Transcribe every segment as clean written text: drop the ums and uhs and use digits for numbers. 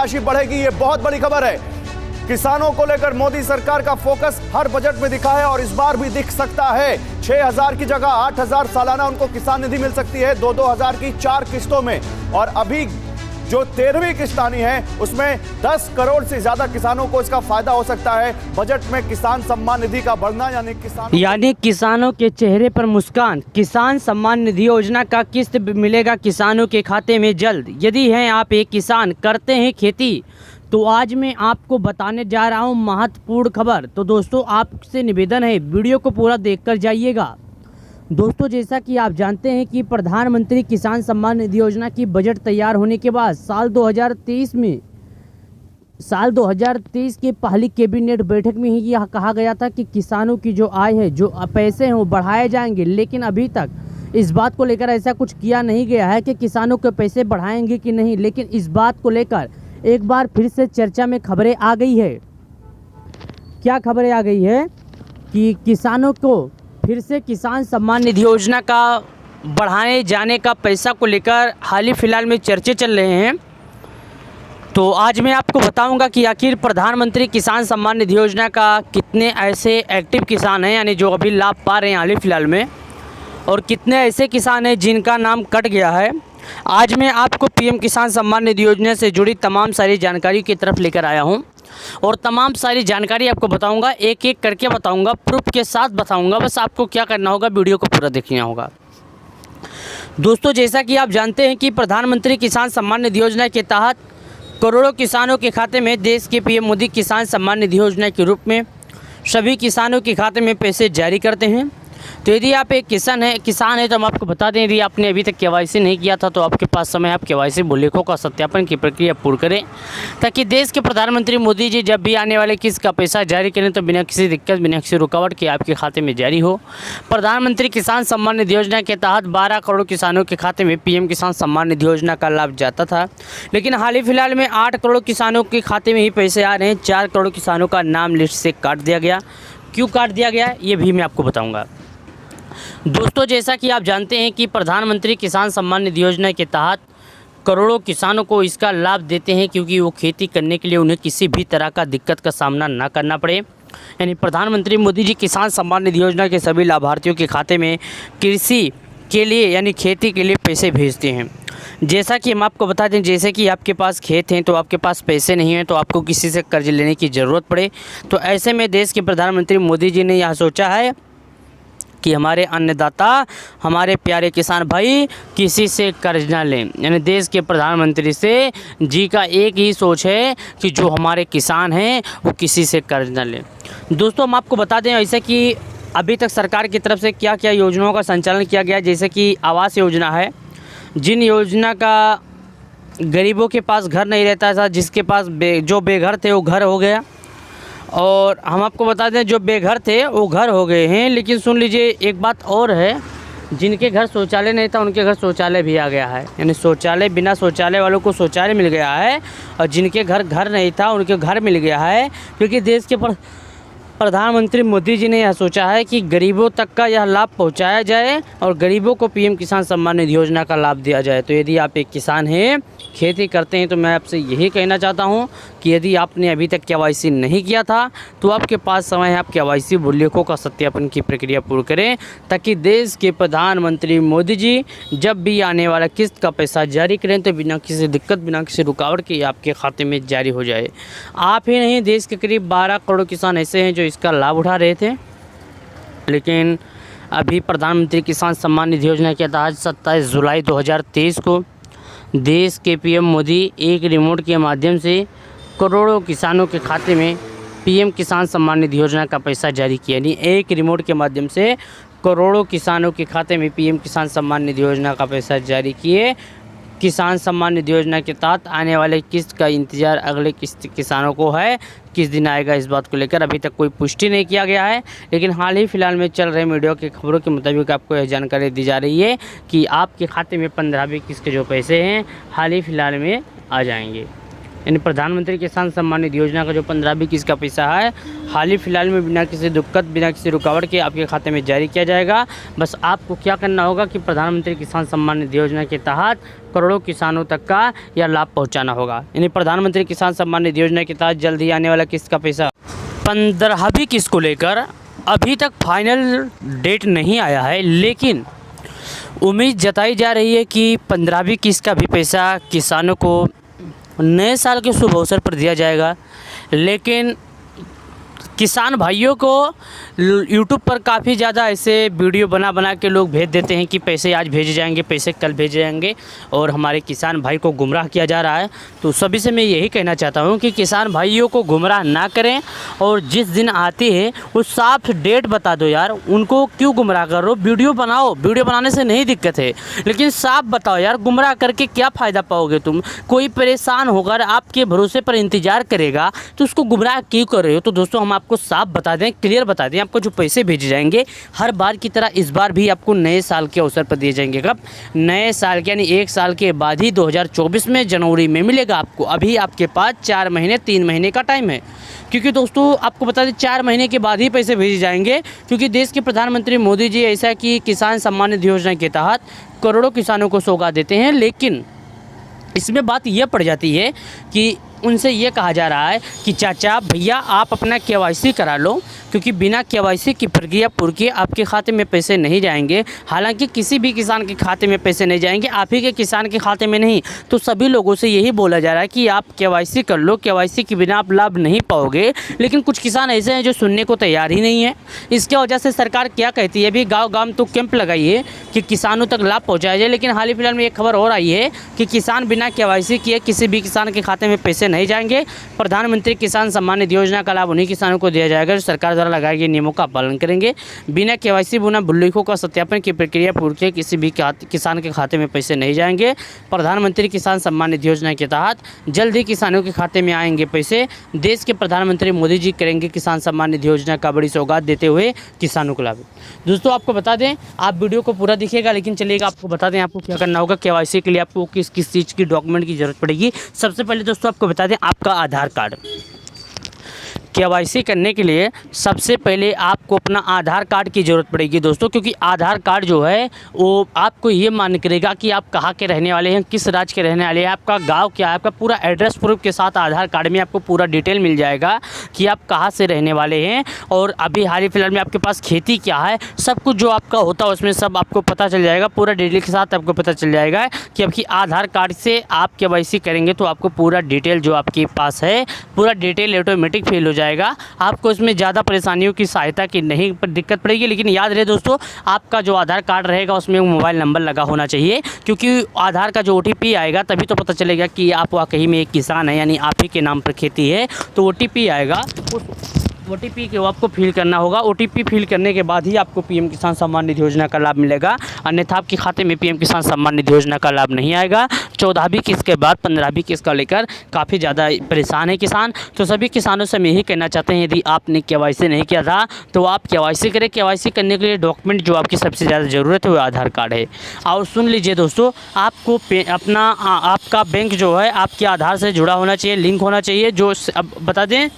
राशि बढ़ेगी, ये बहुत बड़ी खबर है। किसानों को लेकर मोदी सरकार का फोकस हर बजट में दिखा है और इस बार भी दिख सकता है। 6,000 की जगह 8,000 सालाना उनको किसान निधि मिल सकती है, 2-2 हजार की 4 किस्तों में। और अभी जो 13वीं किस्त आनी है उसमें 10 करोड़ से ज्यादा किसानों को इसका फायदा हो सकता है। बजट में किसान सम्मान निधि का बढ़ना यानी किसानों के चेहरे पर मुस्कान। किसान सम्मान निधि योजना का किस्त मिलेगा किसानों के खाते में जल्द। यदि हैं आप एक किसान, करते हैं खेती, तो आज मैं आपको बताने जा रहा हूं महत्वपूर्ण खबर। तो दोस्तों आपसे निवेदन है वीडियो को पूरा देखकर जाइएगा। दोस्तों जैसा कि आप जानते हैं कि प्रधानमंत्री किसान सम्मान निधि योजना की बजट तैयार होने के बाद साल 2023 की पहली कैबिनेट बैठक में ही यह कहा गया था कि किसानों की जो आय है, जो पैसे हैं वो बढ़ाए जाएंगे। लेकिन अभी तक इस बात को लेकर ऐसा कुछ किया नहीं गया है कि किसानों के पैसे बढ़ाएंगे कि नहीं। लेकिन इस बात को लेकर एक बार फिर से चर्चा में खबरें आ गई है। क्या खबरें आ गई है कि किसानों को फिर से किसान सम्मान निधि योजना का बढ़ाए जाने का पैसा को लेकर हाल ही फिलहाल में चर्चे चल रहे हैं। तो आज मैं आपको बताऊंगा कि आखिर प्रधानमंत्री किसान सम्मान निधि योजना का कितने ऐसे एक्टिव किसान हैं, यानी जो अभी लाभ पा रहे हैं हाल ही फिलहाल में, और कितने ऐसे किसान हैं जिनका नाम कट गया है। आज मैं आपको पीएम किसान सम्मान निधि योजना से जुड़ी तमाम सारी जानकारी की तरफ लेकर आया हूं और तमाम सारी जानकारी आपको बताऊंगा, एक एक करके बताऊंगा, प्रूफ के साथ बताऊंगा। बस आपको क्या करना होगा, वीडियो को पूरा देखना होगा। दोस्तों जैसा कि आप जानते हैं कि प्रधानमंत्री किसान सम्मान निधि योजना के तहत करोड़ों किसानों के खाते में देश के पीएम मोदी किसान सम्मान निधि योजना के रूप में सभी किसानों के खाते में पैसे जारी करते हैं। तो यदि आप एक किसान है तो हम आपको बता दें, यदि आपने अभी तक केवाईसी नहीं किया था तो आपके पास समय आप केवाईसी मूल्यों का सत्यापन की प्रक्रिया पूर्ण करें, ताकि देश के प्रधानमंत्री मोदी जी जब भी आने वाले किस्त का पैसा जारी करें तो बिना किसी दिक्कत, बिना किसी रुकावट के आपके खाते में जारी हो। प्रधानमंत्री किसान सम्मान निधि योजना के तहत 12 करोड़ किसानों के खाते में पीएम किसान सम्मान निधि योजना का लाभ जाता था, लेकिन हाल ही फिलहाल में 8 करोड़ किसानों के खाते में ही पैसे आ रहे हैं। 4 करोड़ किसानों का नाम लिस्ट से काट दिया गया। क्यों काट दिया गया ये भी मैं आपको बताऊँगा। दोस्तों जैसा कि आप जानते हैं कि प्रधानमंत्री किसान सम्मान निधि योजना के तहत करोड़ों किसानों को इसका लाभ देते हैं, क्योंकि वो खेती करने के लिए उन्हें किसी भी तरह का दिक्कत का सामना ना करना पड़े। यानी प्रधानमंत्री मोदी जी किसान सम्मान निधि योजना के सभी लाभार्थियों के खाते में कृषि के लिए यानी खेती के लिए पैसे भेजते हैं। जैसा कि हम आपको बता दें, जैसे कि आपके पास खेत हैं तो आपके पास पैसे नहीं हैं, तो आपको किसी से कर्ज लेने की ज़रूरत पड़े, तो ऐसे में देश के प्रधानमंत्री मोदी जी ने यह सोचा है कि हमारे अन्नदाता, हमारे प्यारे किसान भाई किसी से कर्ज ना लें। यानी देश के प्रधानमंत्री से जी का एक ही सोच है कि जो हमारे किसान हैं वो किसी से कर्ज ना लें। दोस्तों हम आपको बता दें ऐसे कि अभी तक सरकार की तरफ से क्या क्या योजनाओं का संचालन किया गया, जैसे कि आवास योजना है, जिन योजना का गरीबों के पास घर नहीं रहता था, जिसके पास जो बेघर थे वो घर हो गया, और हम आपको बता दें जो बेघर थे वो घर हो गए हैं। लेकिन सुन लीजिए एक बात और है, जिनके घर शौचालय नहीं था उनके घर शौचालय भी आ गया है। यानी शौचालय, बिना शौचालय वालों को शौचालय मिल गया है, और जिनके घर नहीं था उनके घर मिल गया है, क्योंकि देश के प्रधानमंत्री मोदी जी ने यह सोचा है कि गरीबों तक का यह लाभ पहुंचाया जाए और गरीबों को पीएम किसान सम्मान निधि योजना का लाभ दिया जाए। तो यदि आप एक किसान हैं, खेती करते हैं, तो मैं आपसे यही कहना चाहता हूं कि यदि आपने अभी तक केवाईसी नहीं किया था तो आपके पास समय है, आप केवाईसी उल्लेखों का सत्यापन की प्रक्रिया पूर्ण करें, ताकि देश के प्रधानमंत्री मोदी जी जब भी आने वाला किस्त का पैसा जारी करें तो बिना किसी दिक्कत, बिना किसी रुकावट के आपके खाते में जारी हो जाए। आप ही नहीं, देश के करीब 12 करोड़ किसान ऐसे हैं जो इसका लाभ उठा रहे थे, लेकिन अभी प्रधानमंत्री किसान सम्मान निधि योजना के तहत 27 जुलाई 2023 को देश के पीएम मोदी एक रिमोट के माध्यम से करोड़ों किसानों के खाते में पीएम किसान सम्मान निधि योजना का पैसा जारी किया। यानी एक रिमोट के माध्यम से करोड़ों किसानों के खाते में पीएम किसान सम्मान निधि योजना का पैसा जारी किए। किसान सम्मान निधि योजना के तहत आने वाले किस्त का इंतज़ार अगले किस्त किसानों को है, किस दिन आएगा इस बात को लेकर अभी तक कोई पुष्टि नहीं किया गया है। लेकिन हाल ही फिलहाल में चल रहे मीडिया की खबरों के मुताबिक आपको यह जानकारी दी जा रही है कि आपके खाते में 15वीं किस्त के जो पैसे हैं हाल ही फिलहाल में आ जाएंगे। यानी प्रधानमंत्री किसान सम्मान निधि योजना का जो 15वीं किस्त का पैसा है हाल ही फिलहाल में बिना किसी दिक्कत बिना किसी रुकावट के आपके खाते में जारी किया जाएगा। बस आपको क्या करना होगा कि प्रधानमंत्री किसान सम्मान निधि योजना के तहत करोड़ों किसानों तक का यह लाभ पहुंचाना होगा। यानी प्रधानमंत्री किसान सम्मान निधि योजना के तहत जल्द ही आने वाला किस्त का पैसा 15वीं किस्त को लेकर अभी तक फाइनल डेट नहीं आया है, लेकिन उम्मीद जताई जा रही है कि 15वीं किस्त का भी पैसा किसानों को नए साल के शुभ अवसर पर दिया जाएगा। लेकिन किसान भाइयों को यूट्यूब पर काफ़ी ज़्यादा ऐसे वीडियो बना के लोग भेज देते हैं कि पैसे आज भेजे जाएंगे, पैसे कल भेजे जाएंगे, और हमारे किसान भाई को गुमराह किया जा रहा है। तो सभी से मैं यही कहना चाहता हूं कि किसान भाइयों को गुमराह ना करें, और जिस दिन आती है उस साफ डेट बता दो यार। उनको क्यों गुमराह कर रहे हो? वीडियो बनाओ, वीडियो बनाने से नहीं दिक्कत है, लेकिन साफ बताओ यार। गुमराह करके क्या फ़ायदा पाओगे तुम? कोई परेशान होकर आपके भरोसे पर इंतज़ार करेगा तो उसको गुमराह क्यों कर रहे हो? तो दोस्तों हम आपको साफ बता दें, क्लियर बता दें, आपको जो पैसे भेजे जाएंगे हर बार की तरह इस बार भी आपको नए साल के अवसर पर दिए जाएंगे। कब? नए साल के, यानी 1 साल के बाद ही 2024 में जनवरी में मिलेगा आपको। अभी आपके पास 4 महीने 3 महीने का टाइम है, क्योंकि दोस्तों आपको बता दें 4 महीने के बाद ही पैसे भेजे जाएंगे, क्योंकि देश के प्रधानमंत्री मोदी जी ऐसा कि किसान सम्मान निधि योजना के तहत करोड़ों किसानों को सौगात देते हैं। लेकिन इसमें बात यह पड़ जाती है कि उनसे ये कहा जा रहा है कि चाचा भैया आप अपना KYC करा लो, क्योंकि बिना KYC की प्रक्रिया पूरी किए आपके खाते में पैसे नहीं जाएंगे। हालांकि किसी भी किसान के खाते में पैसे नहीं जाएंगे, आप ही के किसान के खाते में नहीं। तो सभी लोगों से यही बोला जा रहा है कि आप KYC कर लो, KYC के बिना आप लाभ नहीं पाओगे। लेकिन कुछ किसान ऐसे हैं जो सुनने को तैयार ही नहीं है। इसके वजह से सरकार क्या कहती है, अभी गाँव तो कैंप लगाई है कि किसानों तक लाभ पहुँचाया जाए। लेकिन हाल ही फिलहाल में एक खबर और आई है कि किसान बिना KYC किए किसी भी किसान के खाते में पैसे नहीं जाएंगे। प्रधानमंत्री किसान सम्मान निधि योजना का लाभ उन्हीं किसानों को दिया जाएगा जो सरकार द्वारा लगाए गए नियमों का पालन करेंगे। बिना KYC बिना बुल्लिखों का सत्यापन की प्रक्रिया पूरी किए किसी भी किसान के खाते में पैसे नहीं जाएंगे। प्रधानमंत्री किसान सम्मान निधि योजना के तहत जल्द ही किसानों के खाते में आएंगे पैसे। देश के प्रधानमंत्री मोदी जी करेंगे किसान सम्मान निधि योजना का बड़ी सौगात देते हुए किसानों को लाभ। दोस्तों आपको बता दें, आप वीडियो को पूरा देखिएगा, लेकिन चलिएगा आपको बता दें आपको क्या करना होगा। KYC के लिए आपको किस चीज़ की डॉक्यूमेंट की ज़रूरत पड़ेगी। सबसे पहले दोस्तों आपको बता दें आपका आधार कार्ड। KYC करने के लिए सबसे पहले आपको अपना आधार कार्ड की ज़रूरत पड़ेगी दोस्तों, क्योंकि आधार कार्ड जो है वो आपको ये मान्य करेगा कि आप कहाँ के रहने वाले हैं, किस राज्य के रहने वाले हैं, आपका गांव क्या है, आपका पूरा एड्रेस प्रूफ के साथ आधार कार्ड में आपको पूरा डिटेल मिल जाएगा कि आप कहाँ से रहने वाले हैं, और अभी हाल ही फिलहाल में आपके पास खेती क्या है, सब कुछ जो आपका होता है उसमें सब आपको पता चल जाएगा। पूरा डिटेल के साथ आपको पता चल जाएगा कि आपकी आधार कार्ड से आप KYC करेंगे तो आपको पूरा डिटेल जो आपके पास है पूरा डिटेल ऑटोमेटिक फिल हो जाएगा। आपको इसमें ज़्यादा परेशानियों की सहायता की नहीं दिक्कत पड़ेगी। लेकिन याद रहे दोस्तों, आपका जो आधार कार्ड रहेगा उसमें मोबाइल नंबर लगा होना चाहिए, क्योंकि आधार का जो OTP आएगा तभी तो पता चलेगा कि आप वाकई में एक किसान है, यानी आप ही के नाम पर खेती है। तो OTP आएगा, उस OTP को आपको फिल करना होगा। OTP फिल करने के बाद ही आपको PM किसान सम्मान निधि योजना का लाभ मिलेगा, अन्यथा आपके खाते में PM किसान सम्मान निधि योजना का लाभ नहीं आएगा। 14वीं किस्त के बाद 15वीं किस्त को लेकर काफ़ी ज़्यादा परेशान है किसान। तो सभी किसानों से मैं यही कहना चाहते हैं, यदि आपने KYC नहीं किया था तो आप KYC करें। KYC करने के लिए डॉक्यूमेंट जो आपकी सबसे ज़्यादा ज़रूरत है वो आधार कार्ड है। और सुन लीजिए दोस्तों, आपको अपना आपका बैंक जो है आपके आधार से जुड़ा होना चाहिए, लिंक होना चाहिए। जो अब बता दें,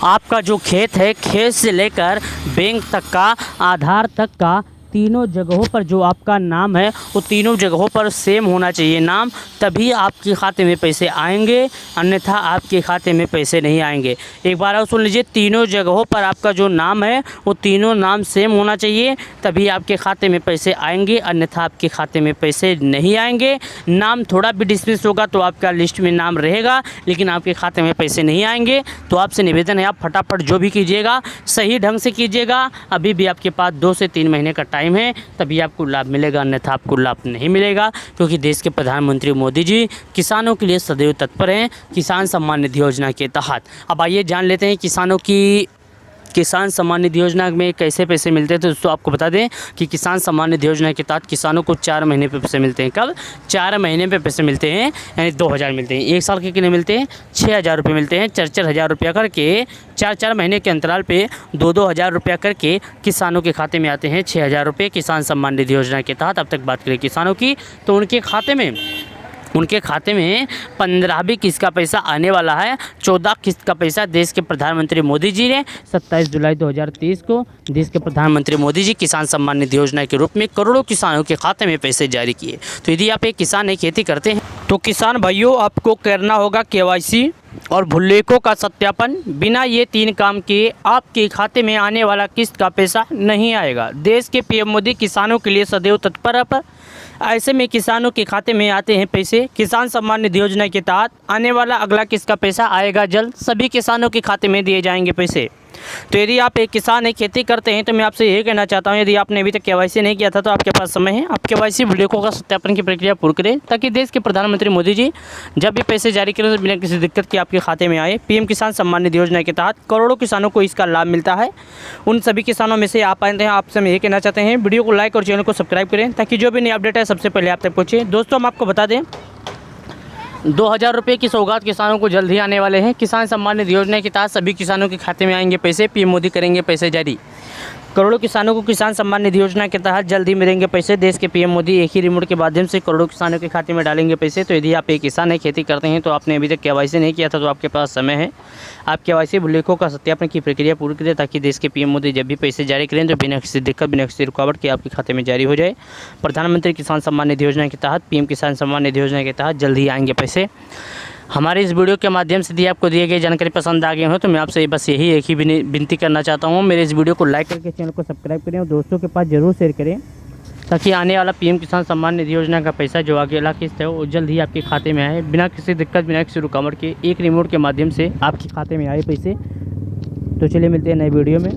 आपका जो खेत है, खेत से लेकर बैंक तक का, आधार तक का, तीनों जगहों पर जो आपका नाम है वो तीनों जगहों पर सेम होना चाहिए नाम, तभी आपके खाते में पैसे आएंगे, अन्यथा आपके खाते में पैसे नहीं आएंगे। एक बार और सुन लीजिए, तीनों जगहों पर आपका जो नाम है वो तीनों नाम सेम होना चाहिए, तभी आपके खाते में पैसे आएंगे, अन्यथा आपके खाते में पैसे नहीं आएंगे। नाम थोड़ा भी डिसमिस होगा तो आपका लिस्ट में नाम रहेगा, लेकिन आपके खाते में पैसे नहीं आएंगे। तो आपसे निवेदन है, आप फटाफट जो भी कीजिएगा सही ढंग से कीजिएगा। अभी भी आपके पास 2 से 3 महीने का टाइम है, तभी आपको लाभ मिलेगा, अन्यथा आपको लाभ नहीं मिलेगा। क्योंकि देश के प्रधानमंत्री मोदी जी किसानों के लिए सदैव तत्पर हैं किसान सम्मान निधि योजना के तहत। अब आइए जान लेते हैं किसानों की किसान सम्मान निधि योजना में कैसे पैसे मिलते हैं। तो दोस्तों आपको बता दें कि किसान सम्मान निधि योजना के तहत किसानों को 4 महीने पे पैसे मिलते हैं। कब? 4 महीने पे पैसे मिलते हैं, यानी 2000 मिलते हैं। 1 साल के कितने मिलते हैं? 6000 रुपये मिलते हैं। 4-4 हज़ार रुपया करके 4-4 महीने के अंतराल पे 2-2 हज़ार रुपया करके किसानों के खाते में आते हैं 6000 रुपये किसान सम्मान निधि योजना के तहत। अब तक बात करें किसानों की, तो उनके खाते में उनके खाते में 15वीं किस्त का पैसा आने वाला है। 14 किस्त का पैसा देश के प्रधानमंत्री मोदी जी ने 27 जुलाई 2023 को देश के प्रधानमंत्री मोदी जी किसान सम्मान निधि योजना के रूप में करोड़ों किसानों के खाते में पैसे जारी किए। तो यदि आप एक किसान है, खेती करते हैं, तो किसान भाइयों आपको करना होगा KYC और भुल्लेखों का सत्यापन। बिना ये 3 काम किए आपके खाते में आने वाला किस्त का पैसा नहीं आएगा। देश के PM मोदी किसानों के लिए सदैव तत्पर है। ऐसे में किसानों के खाते में आते हैं पैसे। किसान सम्मान निधि योजना के तहत आने वाला अगला किस्त का पैसा आएगा जल्द। सभी किसानों के खाते में दिए जाएंगे पैसे। तो यदि आप एक किसान है, खेती करते हैं, तो मैं आपसे यही कहना चाहता हूं, यदि आपने अभी तक KYC नहीं किया था तो आपके पास समय है। आप KYC भुल्लेखों का सत्यापन की प्रक्रिया पूरी करें, ताकि देश के प्रधानमंत्री मोदी जी जब भी पैसे जारी करें तो बिना किसी दिक्कत के आपके खाते में आए। PM किसान सम्मान निधि योजना के तहत करोड़ों किसानों को इसका लाभ मिलता है। उन सभी किसानों में से आप आए हैं। आपसे मैं यही कहना चाहते हैं, वीडियो को लाइक और चैनल को सब्सक्राइब करें, ताकि जो भी नई अपडेट है सबसे पहले आप तक पहुँचे। दोस्तों, हम आपको बता दें, 2000 रुपये की सौगात किसानों को जल्द ही आने वाले हैं। किसान सम्मान निधि योजना के तहत सभी किसानों के खाते में आएंगे पैसे। PM मोदी करेंगे पैसे जारी। करोड़ों किसानों को किसान सम्मान निधि योजना के तहत जल्द ही मिलेंगे पैसे। देश के PM मोदी एक ही रिमोट के माध्यम से करोड़ों किसानों के खाते में डालेंगे पैसे। तो यदि आप एक किसान है, खेती करते हैं, तो आपने अभी तक KYC नहीं किया था तो आपके पास समय है। आप KYC भुल्लेखों का सत्यापन की प्रक्रिया पूरी करें, ताकि देश के PM मोदी जब भी पैसे जारी करें तो बिना किसी दिक्कत, बिना किसी रुकावट के आपके खाते में जारी हो जाए। प्रधानमंत्री किसान सम्मान निधि योजना के तहत, PM किसान सम्मान निधि योजना के तहत जल्द ही आएंगे पैसे। हमारे इस वीडियो के माध्यम से यदि आपको दिए गए जानकारी पसंद आ गए हो, तो मैं आपसे बस यही एक ही विनती करना चाहता हूँ, मेरे इस वीडियो को लाइक करके चैनल को सब्सक्राइब करें और दोस्तों के पास ज़रूर शेयर करें, ताकि आने वाला PM किसान सम्मान निधि योजना का पैसा जो अगला किस्त है वो जल्द ही आपके खाते में आए, बिना किसी दिक्कत, बिना किसी रुकावट के एक रिमोट के माध्यम से आपके खाते में आए पैसे। तो चलिए मिलते हैं नए वीडियो में।